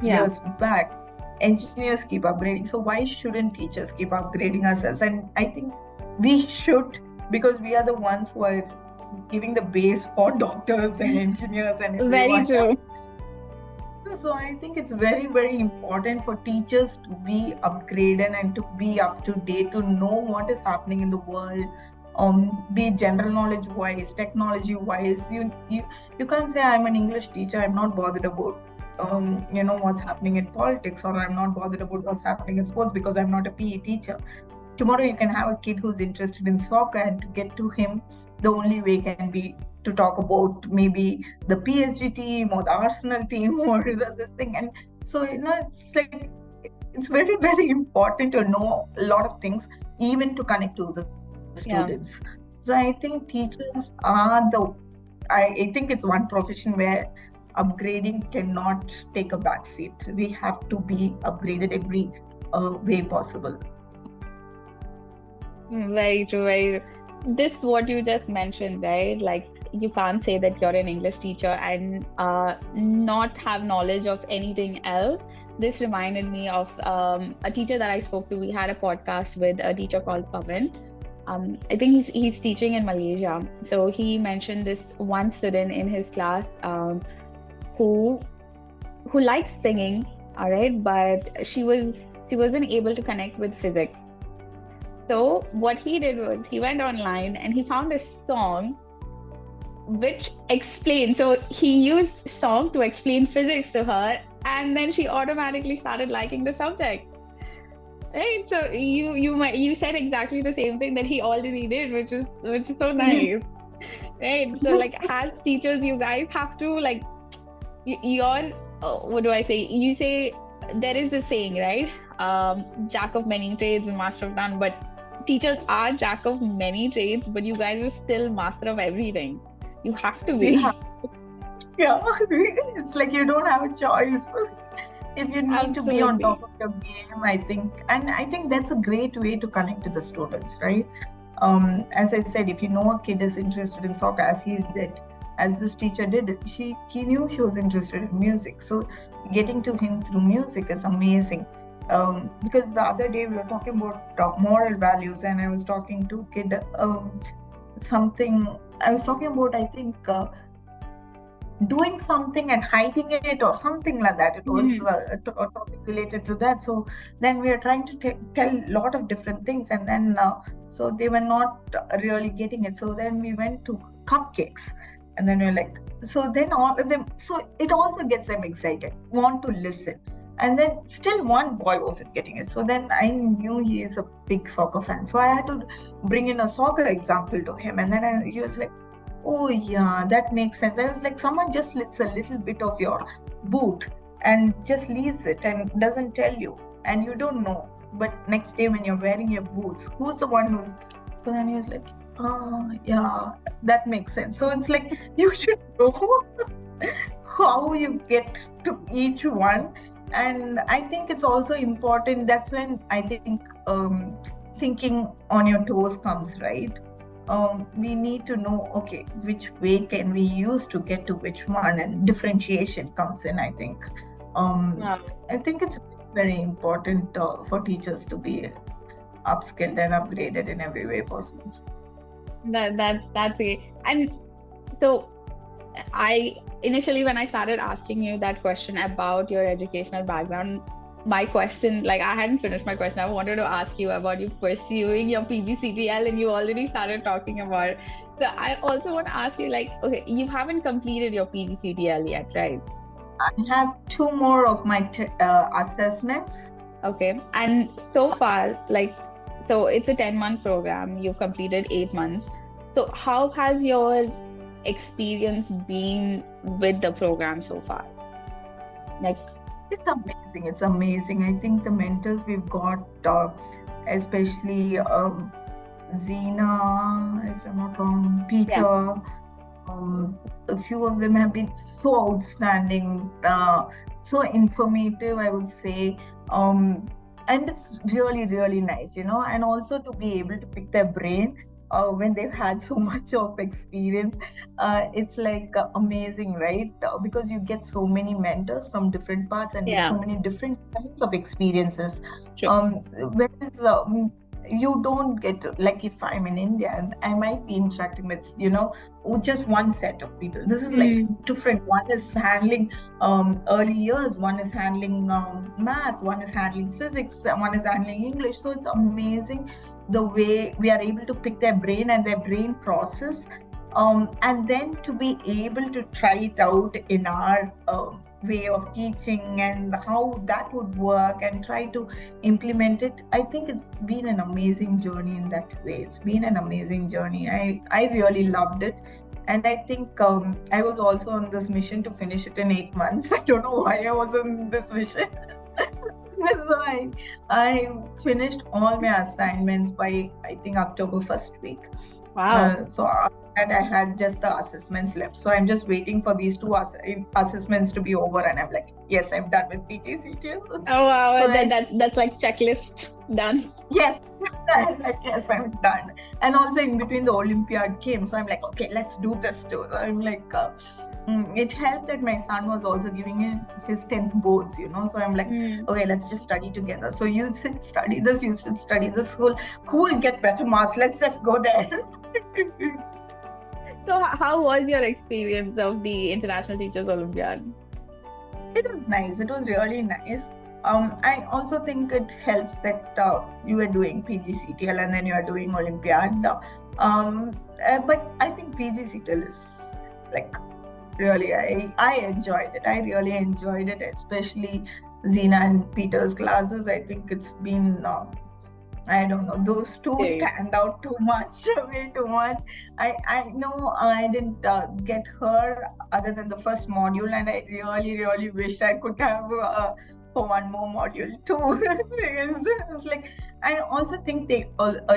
years back. Engineers keep upgrading. So why shouldn't teachers keep upgrading ourselves? And I think we should, because we are the ones who are giving the base for doctors and engineers and everyone. Very true. So I think it's very, very important for teachers to be upgraded and to be up to date, to know what is happening in the world, be general knowledge wise, technology wise. You can't say I'm an English teacher, I'm not bothered about what's happening in politics, or I'm not bothered about what's happening in sports because I'm not a PE teacher. Tomorrow you can have a kid who's interested in soccer, and to get to him, the only way can be to talk about maybe the PSG team or the Arsenal team or this thing. And so, it's like, it's very, very important to know a lot of things, even to connect to the students. So I think teachers are I think it's one profession where upgrading cannot take a back seat. We have to be upgraded every way possible. Very true, very true. This, what you just mentioned, right? Like, you can't say that you're an English teacher and not have knowledge of anything else. This reminded me of a teacher that I spoke to. We had a podcast with a teacher called Pavan. I think he's teaching in Malaysia. So he mentioned this one student in his class who likes singing, all right, but she wasn't able to connect with physics. So what he did was he went online and he found a song which explained. So he used song to explain physics to her, and then she automatically started liking the subject. Right? So you said exactly the same thing that he already did, which is so nice. Right? So like, as teachers, you guys have to like, what do I say? You say, there is this saying, right? Jack of many trades and master of none. But teachers are jack of many trades, but you guys are still master of everything. You have to be. Yeah, it's like you don't have a choice. If you need to be on top of your game, I think that's a great way to connect to the students, right? As I said, if you know a kid is interested in soccer, as he did, as this teacher did, he knew she was interested in music. So getting to him through music is amazing. Because the other day we were talking about moral values, and I was talking to a kid I think doing something and hiding it or something like that. It was a topic related to that. So then we are trying to tell a lot of different things, and then so they were not really getting it. So then we went to cupcakes, and then we're like, so then all of them, so it also gets them excited, want to listen. And then still one boy wasn't getting it. So then I knew he is a big soccer fan. So I had to bring in a soccer example to him. And then he was like, oh yeah, that makes sense. I was like, someone just lifts a little bit of your boot and just leaves it and doesn't tell you. And you don't know. But next day when you're wearing your boots, who's the one who's... So then he was like, oh yeah, that makes sense. So it's like, you should know how you get to each one. And I think it's also important. That's when I think thinking on your toes comes, right? We need to know, okay, which way can we use to get to which one, and differentiation comes in, I think. I think it's very important for teachers to be upskilled and upgraded in every way possible. That's it. And so I initially, when I started asking you that question about your educational background, my question, like I hadn't finished my question. I wanted to ask you about you pursuing your PGCTL, and you already started talking about it. So I also want to ask you, like, okay, you haven't completed your PGCTL yet, right? I have two more of my assessments. Okay. And so far, like, so it's a 10-month program. You've completed 8 months. So how has your experience been with the program so far? Like, It's amazing. It's amazing. I think the mentors we've got, especially Zena, if I'm not wrong, Peter, yeah. a few of them have been so outstanding, so informative, I would say. And it's really, really nice, and also to be able to pick their brain when they've had so much of experience. It's like amazing, right? Because you get so many mentors from different parts and with so many different kinds of experiences. Sure. Whereas you don't get, like, if I'm in India and I might be interacting with, with just one set of people. This is like different. One is handling early years, one is handling math, one is handling physics, one is handling English. So it's amazing the way we are able to pick their brain and their brain process, and then to be able to try it out in our way of teaching and how that would work and try to implement it. I think it's been an amazing journey in that way. It's been an amazing journey. I really loved it. And I think I was also on this mission to finish it in 8 months. I don't know why I was on this mission. So I finished all my assignments by, I think, October 1st week. Wow. So after that, I had just the assessments left. So I'm just waiting for these two assessments to be over, and I'm like, yes, I'm done with PGCTL. Oh wow, So that's like checklist done. yes, yes, I'm done. And also in between the Olympiad came, so I'm like, okay, let's do this too. I'm like, it helped that my son was also giving his 10th boards, so I'm like, okay, let's just study together. So you should study this, you should study this, who will get better marks, let's just go there. So how was your experience of the International Teachers Olympiad? It was nice. It was really nice. I also think it helps that you are doing PGCTL and then you are doing Olympiad. But I think PGCTL is like, really, I enjoyed it. I really enjoyed it, especially Zena and Peter's classes. I think it's been, I don't know, those two stand out too much, way too much. I know I didn't get her other than the first module, and I really, really wished I could have for one more module too. It's like, I also think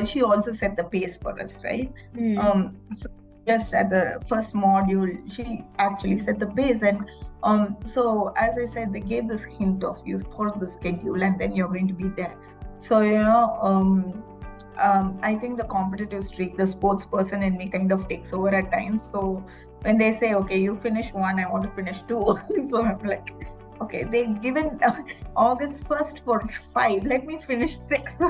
she also set the pace for us, right? So just at the first module, she actually set the pace, and so as I said, they gave this hint of you follow the schedule and then you're going to be there. So, I think the competitive streak, the sports person in me kind of takes over at times. So when they say, okay, you finish one, I want to finish two. So I'm like, okay, they've given August 1st for 5, let me finish 6.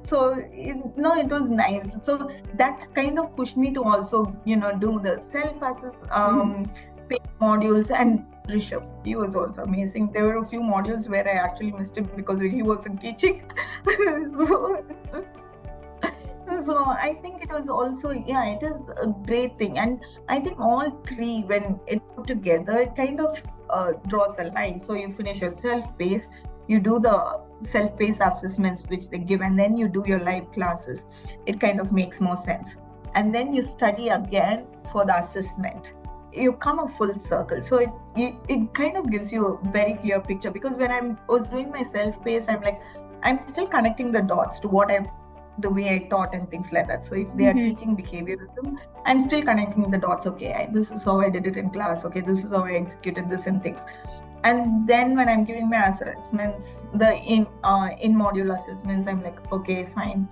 So, it was nice. So that kind of pushed me to also, do the self-assess paid modules. And Rishabh, he was also amazing. There were a few modules where I actually missed him because he wasn't teaching. So I think it was also, it is a great thing. And I think all three, when it put together, it kind of draws a line. So you finish your self-paced, you do the self-paced assessments which they give, and then you do your live classes. It kind of makes more sense. And then you study again for the assessment. You come a full circle. So it kind of gives you a very clear picture, because when I was doing my self-paced, I'm like, I'm still connecting the dots to the way I taught and things like that. So if they are teaching behaviorism, I'm still connecting the dots. Okay, this is how I did it in class. Okay, this is how I executed this and things. And then when I'm giving my assessments, the in-module assessments, I'm like, okay, fine.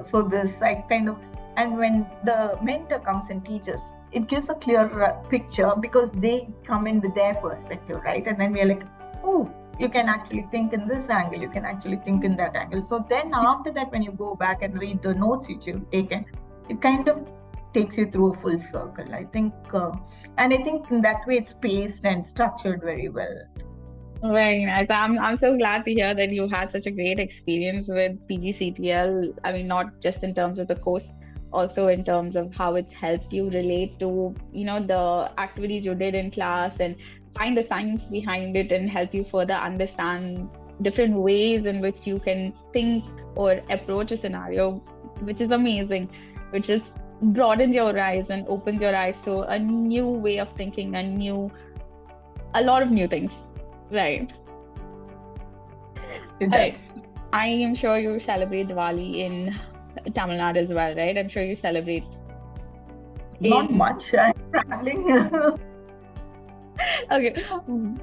So this, I kind of, and when the mentor comes and teaches, it gives a clear picture, because they come in with their perspective, right? And then we're like, oh, you can actually think in this angle, you can actually think in that angle. So then after that, when you go back and read the notes which you've taken, it kind of takes you through a full circle. I think, and I think in that way it's paced and structured very well. Very nice. I'm so glad to hear that you had such a great experience with PGCTL. I mean, not just in terms of the course, also in terms of how it's helped you relate to, the activities you did in class and find the science behind it and help you further understand different ways in which you can think or approach a scenario, which is amazing, which just broadens your eyes and opens your eyes to a new way of thinking, a lot of new things. Right. It Right. does. I am sure you celebrate Diwali in Tamil Nadu as well, right? I'm sure you celebrate Not in. much. I'm traveling. Okay,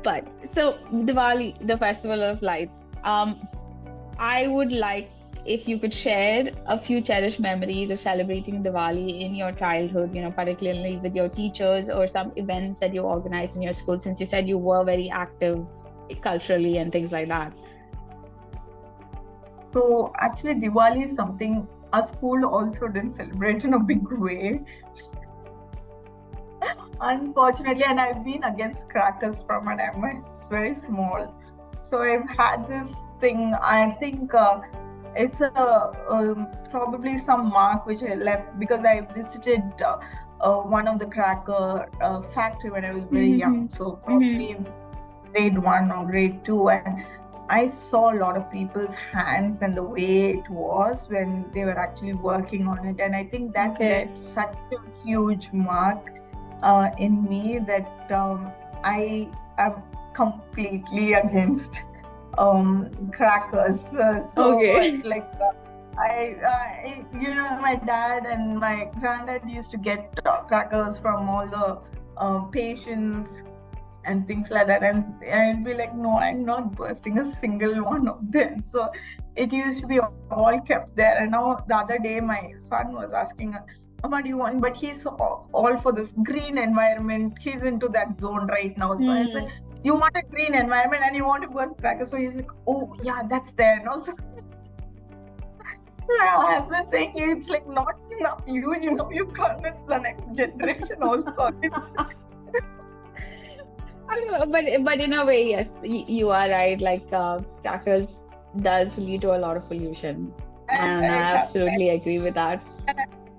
but so Diwali, the festival of lights. I would like if you could share a few cherished memories of celebrating Diwali in your childhood, particularly with your teachers or some events that you organized in your school, since you said you were very active culturally and things like that. So actually, Diwali is something our school also didn't celebrate in a big way. Unfortunately, and I've been against crackers from an time. It's very small. So I've had this thing. I think it's probably some mark which I left because I visited one of the cracker factory when I was very young. So probably grade 1 or grade 2, and I saw a lot of people's hands and the way it was when they were actually working on it, and I think that left such a huge mark in me that I am completely against crackers. So it's like my dad and my granddad used to get crackers from all the patients and things like that, and I'd be like, no, I'm not bursting a single one of them. So it used to be all kept there, and now the other day my son was asking, Amma, do you want? But he's all for this green environment. He's into that zone right now. So I said, you want a green environment and you want to burst crackers. So he's like, oh yeah, that's there. And also, my husband saying it's like not enough. You convince the next generation also. But in a way, yes, you are right. Like crackers does lead to a lot of pollution, and I absolutely agree with that.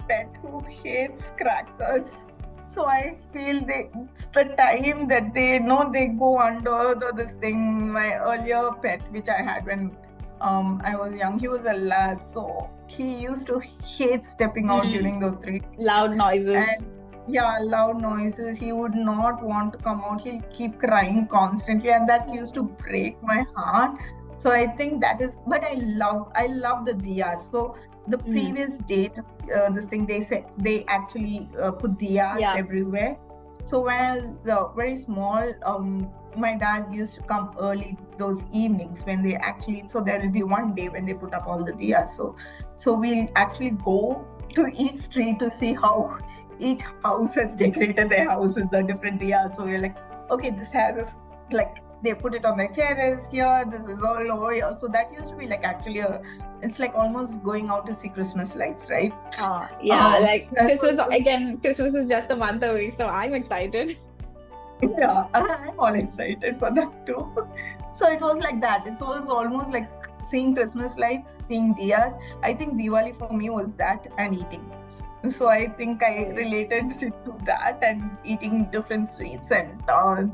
Pet who hates crackers, so I feel it's the time that they go under this thing. My earlier pet, which I had when I was young, he was a lab, so he used to hate stepping out during those 3 days. Loud noises. And loud noises. He would not want to come out. He'll keep crying constantly, and that used to break my heart. So I think that is, but I love the diyas. So the previous day to this thing, they actually put diyas everywhere. So when I was very small, my dad used to come early those evenings when they actually, so there will be one day when they put up all the diyas. So we'll actually go to each street to see how each house has decorated their house with the different diyas. So we're like, okay, this has they put it on their terrace here, this is all over here. So that used to be like actually it's like almost going out to see Christmas lights, right? Christmas is just a month away, so I'm excited. Yeah, I'm all excited for that too. So it was like that. It was almost like seeing Christmas lights, seeing diyas. I think Diwali for me was that and eating. So I think I related to that and eating different sweets and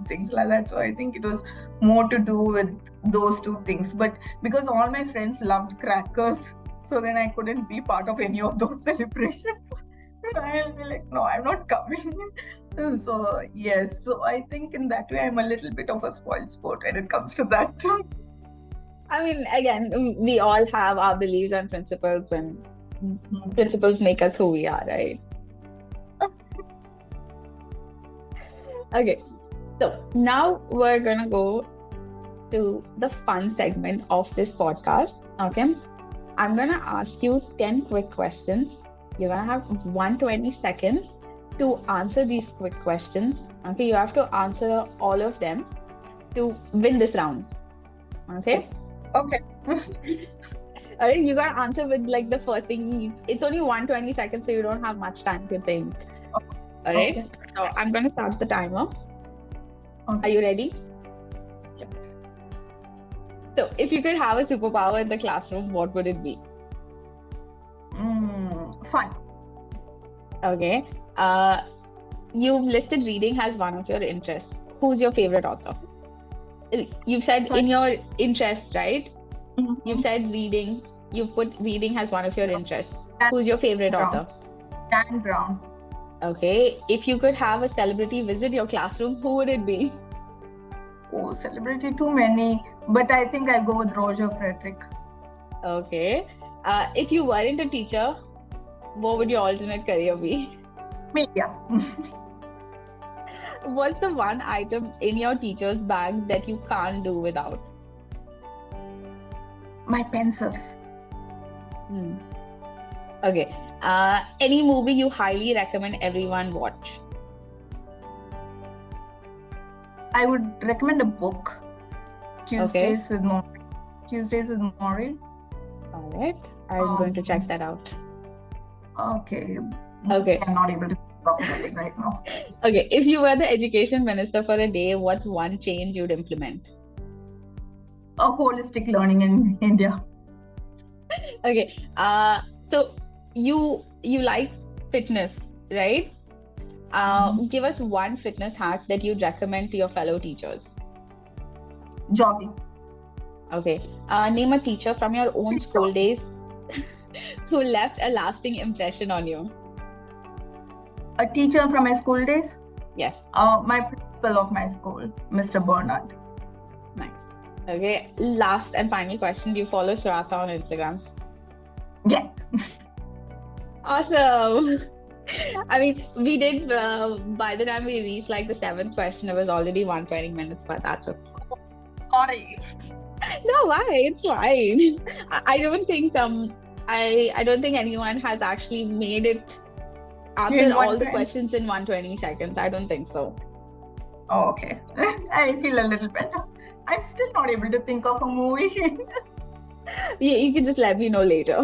things like that. So I think it was more to do with those two things. But because all my friends loved crackers, so then I couldn't be part of any of those celebrations. So I'll be like, no, I'm not coming. So yes, so I think in that way I'm a little bit of a spoiled sport when it comes to that. I mean, again, we all have our beliefs and principles, and principles make us who we are, right? Okay, so now we're gonna go to the fun segment of this podcast. Okay, I'm gonna ask you 10 quick questions. You're gonna have 120 seconds to answer these quick questions. Okay, you have to answer all of them to win this round. Okay? Okay. All right, you gotta answer with like the first thing. It's only 120 seconds, so you don't have much time to think. All right. Okay. So I'm gonna start the timer. Are Okay. you ready? Yes. So if you could have a superpower in the classroom, what would it be? Fun. Okay. You've listed reading as one of your interests. Who's your favorite author? You've said Sorry. in your interests, right? Mhm. You've said reading. You've put reading as one of your interests. Dan Who's your favorite Brown. author? Dan Brown. Okay. If you could have a celebrity visit your classroom, who would it be? Oh, celebrity, too many. But I think I'll go with Roger Frederick. Okay. If you weren't a teacher, what would your alternate career be? Media. What's the one item in your teacher's bag that you can't do without? My pencils. Okay. Any movie you highly recommend everyone watch? I would recommend a book. Tuesdays with Maury. Tuesdays with Maury. All right. I'm going to check that out. Okay. Okay. I'm not able to talk about it right now. Okay. If you were the education minister for a day, what's one change you'd implement? A holistic learning in India. Okay. So you like fitness, right? Give us one fitness hack that you'd recommend to your fellow teachers. Jogging. Okay. Name a teacher from your own school days who left a lasting impression on you. A teacher from my school days? Yes. My principal of my school, Mr. Bernard. Nice. Okay. Last and final question. Do you follow Suraasa on Instagram? Yes. Awesome. I mean, we did, by the time we reached like the 7th question, it was already 120 minutes, but that's okay. Sorry. No, why? It's fine. I don't think I don't think anyone has actually made it answer all the questions in 120 seconds. I don't think so. Oh, okay. I feel a little better. I'm still not able to think of a movie. Yeah, you can just let me know later.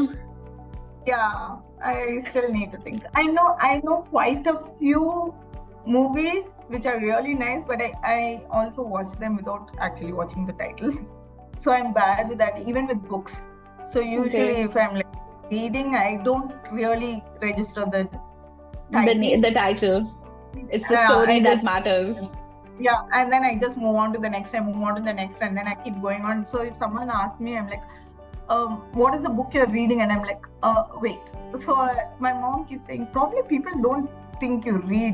Yeah, I still need to think. I know quite a few movies which are really nice, but I also watch them without actually watching the title. So I'm bad with that, even with books. So usually if I'm like reading, I don't really register the title. The title. It's the story that matters. Yeah, and then I just move on to the next, and then I keep going on. So if someone asks me, I'm like, what is the book you're reading? And I'm like, wait. So my mom keeps saying, probably people don't think you read,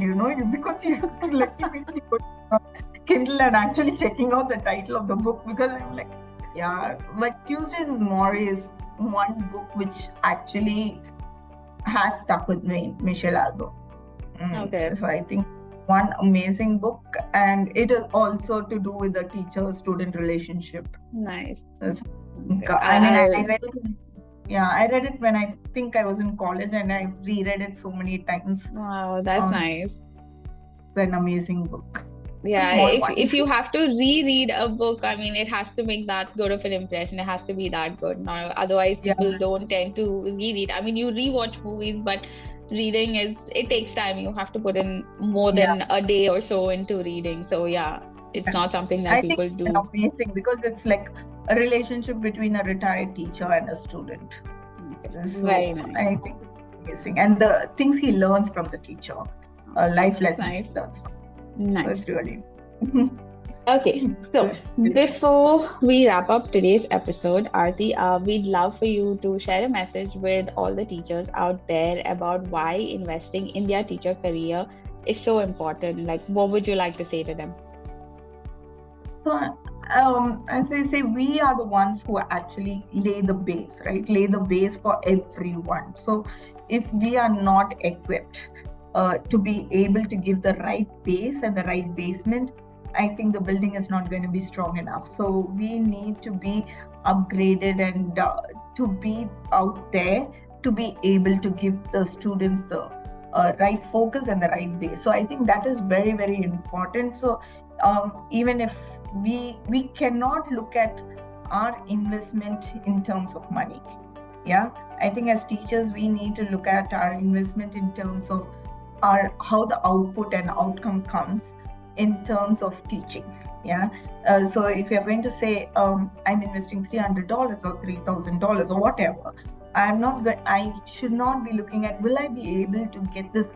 because you have to let me go to Kindle and actually checking out the title of the book, because I'm like, yeah. But Tuesdays is Maury is one book which actually has stuck with me, Mischelle Denniz. Okay. So I think one amazing book, and it is also to do with the teacher-student relationship. Nice. I read it. Yeah, I read it when I think I was in college, and I reread it so many times. Wow, that's nice. It's an amazing book. Yeah, if you have to reread a book, I mean, it has to make that good of an impression. It has to be that good. No, otherwise, people don't tend to reread. I mean, you rewatch movies, but reading it takes time. You have to put in more than a day or so into reading. So yeah, it's not something that people do. It's amazing because it's like a relationship between a retired teacher and a student. So very nice. I think it's amazing, and the things he learns from the teacher, life lessons he learns from. Nice. So it's really. Okay, so before we wrap up today's episode, Aarti, we'd love for you to share a message with all the teachers out there about why investing in their teacher career is so important. Like, what would you like to say to them? So, as I say, we are the ones who actually lay the base, right? Lay the base for everyone. So, if we are not equipped to be able to give the right base and the right basement, I think the building is not going to be strong enough. So we need to be upgraded and to be out there to be able to give the students the right focus and the right base. So I think that is very, very important. So even if we cannot look at our investment in terms of money, Yeah, I think as teachers, we need to look at our investment in terms of how the output and outcome comes in terms of teaching. Yeah. So if you're going to say, I'm investing $300 or $3,000 or whatever, I should not be looking at, will I be able to get this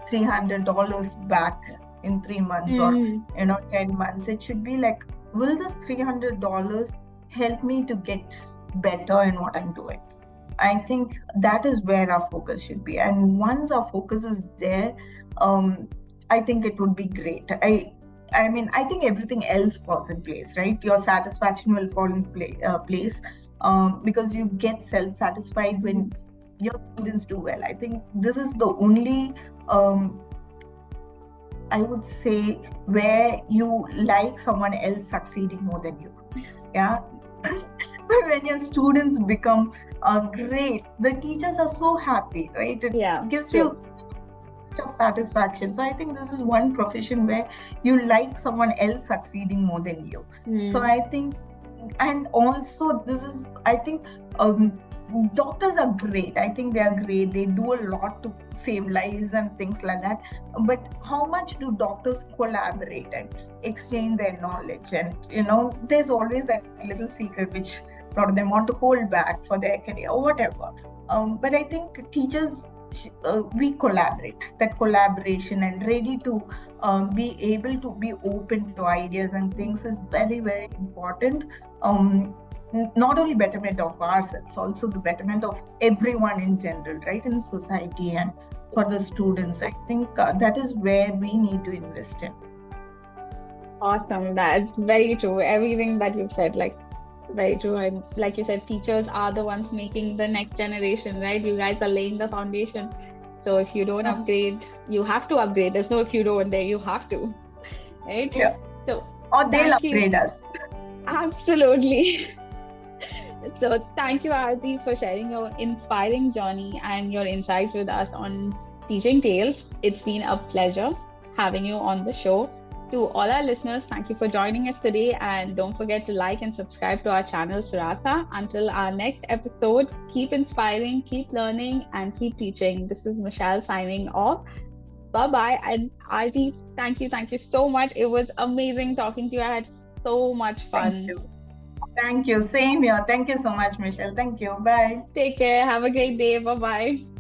$300 back in 3 months or 10 months? It should be like, will this $300 help me to get better in what I'm doing? I think that is where our focus should be. And once our focus is there, I think it would be great. I mean, I think everything else falls in place, right? Your satisfaction will fall in place because you get self-satisfied when your students do well. I think this is the only, I would say, where you like someone else succeeding more than you. Yeah. When your students become great, the teachers are so happy, right? It gives you of satisfaction. So I think this is one profession where you like someone else succeeding more than you. So I think, and also this is, I think doctors are great. I think they are great. They do a lot to save lives and things like that. But how much do doctors collaborate and exchange their knowledge? And there's always that little secret which a lot of them want to hold back for their career or whatever. But I think teachers, we collaborate. That collaboration and ready to be able to be open to ideas and things is very, very important. Not only betterment of ourselves, also the betterment of everyone in general, right, in society and for the students. I think that is where we need to invest in. Awesome. That's very true. Everything that you've said, very true. And like you said, teachers are the ones making the next generation, right? You guys are laying the foundation. So if you don't upgrade, you have to upgrade. There's no if you don't, there you have to, right? Yeah. So, or they'll upgrade us. Absolutely. So thank you, Aarti, for sharing your inspiring journey and your insights with us on teaching tales. It's been a pleasure having you on the show. To all our listeners, thank you for joining us today, and don't forget to like and subscribe to our channel, Suraasa. Until our next episode, keep inspiring, keep learning, and keep teaching. This is Mischelle signing off. Bye-bye. And Aarti, thank you so much. It was amazing talking to you. I had so much fun. Thank you. Same here. Thank you so much, Mischelle. Thank you. Bye. Take care. Have a great day. Bye-bye.